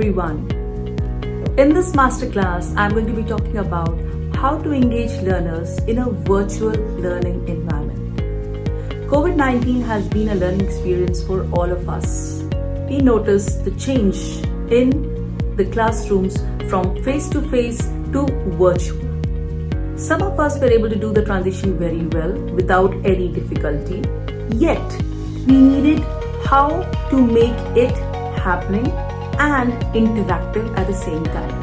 everyone. In this masterclass, I'm going to be talking about how to engage learners in a virtual learning environment. COVID-19 has been a learning experience for all of us. We noticed the change in the classrooms from face-to-face to virtual. Some of us were able to do the transition very well without any difficulty, yet we needed how to make it happening and interactive at the same time.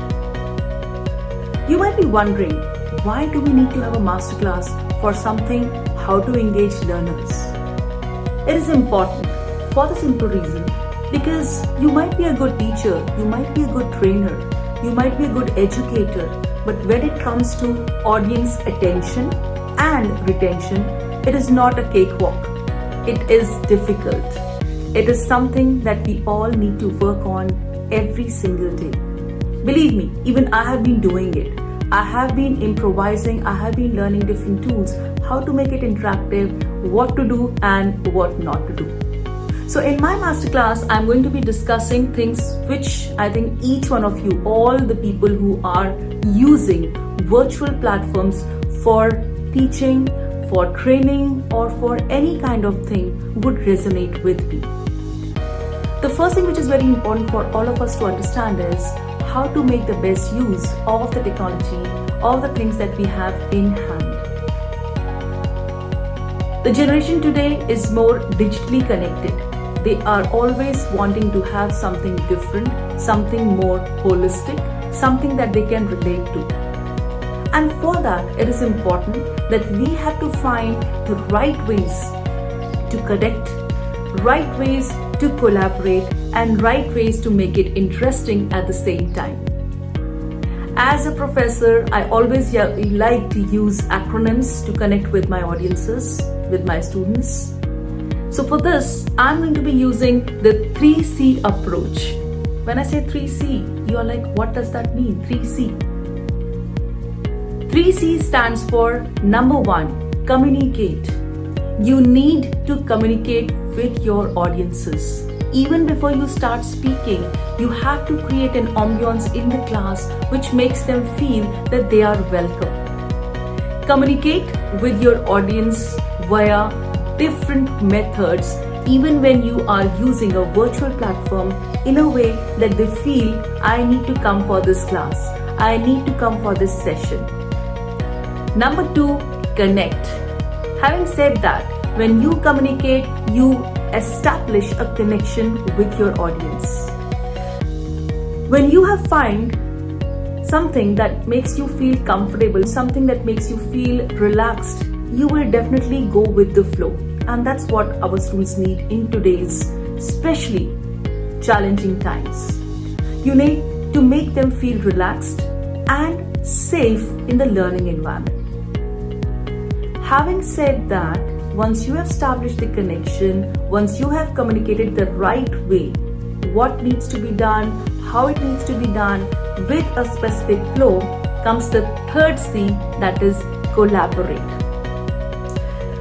You might be wondering, why do we need to have a masterclass for something how to engage learners? It is important for the simple reason because you might be a good teacher, you might be a good trainer, you might be a good educator, but when it comes to audience attention and retention, it is not a cakewalk. It is difficult. It is something that we all need to work on every single day. Believe me, even I have been doing it. I have been improvising, I have been learning different tools, how to make it interactive, what to do and what not to do. So in my masterclass, I'm going to be discussing things which I think each one of you, all the people who are using virtual platforms for teaching, for training or for any kind of thing would resonate with me. The first thing which is very important for all of us to understand is how to make the best use of the technology, of the things that we have in hand. The generation today is more digitally connected. They are always wanting to have something different, something more holistic, something that they can relate to. And for that, it is important that we have to find the right ways to connect, right ways to collaborate, and right ways to make it interesting at the same time. As a professor, I always like to use acronyms to connect with my audiences, with my students. So for this, I'm going to be using the 3C approach. When I say 3C, you are like, what does that mean? 3C. 3C stands for number 1, communicate. You need to communicate with your audiences. Even before you start speaking, you have to create an ambience in the class which makes them feel that they are welcome. Communicate with your audience via different methods, even when you are using a virtual platform, in a way that they feel, I need to come for this class, I need to come for this session. Number 2, connect. Having said that, when you communicate, you establish a connection with your audience. When you have found something that makes you feel comfortable, something that makes you feel relaxed, you will definitely go with the flow. And that's what our students need in today's especially challenging times. You need to make them feel relaxed and safe in the learning environment. Having said that, once you have established the connection, once you have communicated the right way, what needs to be done, how it needs to be done with a specific flow, comes the 3rd C, that is collaborate.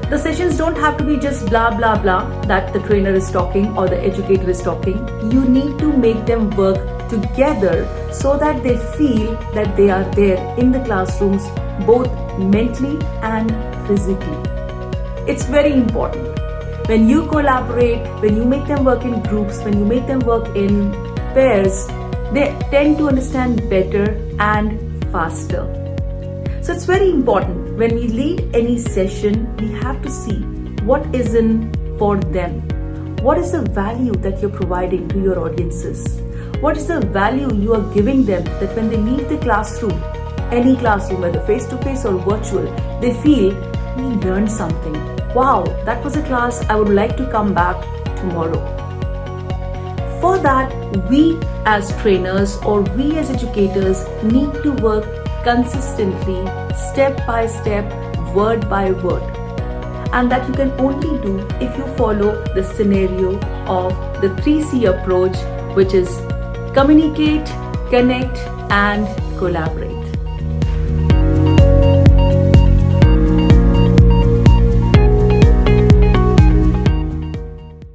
The sessions don't have to be just blah blah blah that the trainer is talking or the educator is talking. You need to make them work together so that they feel that they are there in the classrooms both mentally and physically. It's very important. When you collaborate, when you make them work in groups, when you make them work in pairs, they tend to understand better and faster. So it's very important. When we lead any session, we have to see what is in for them. What is the value that you're providing to your audiences? What is the value you are giving them that when they leave the classroom, any classroom, whether face-to-face or virtual, they feel, we learned something. Wow, that was a class I would like to come back tomorrow. For that, we as trainers or we as educators need to work consistently, step by step, word by word. And that you can only do if you follow the scenario of the 3C approach, which is communicate, connect, and collaborate.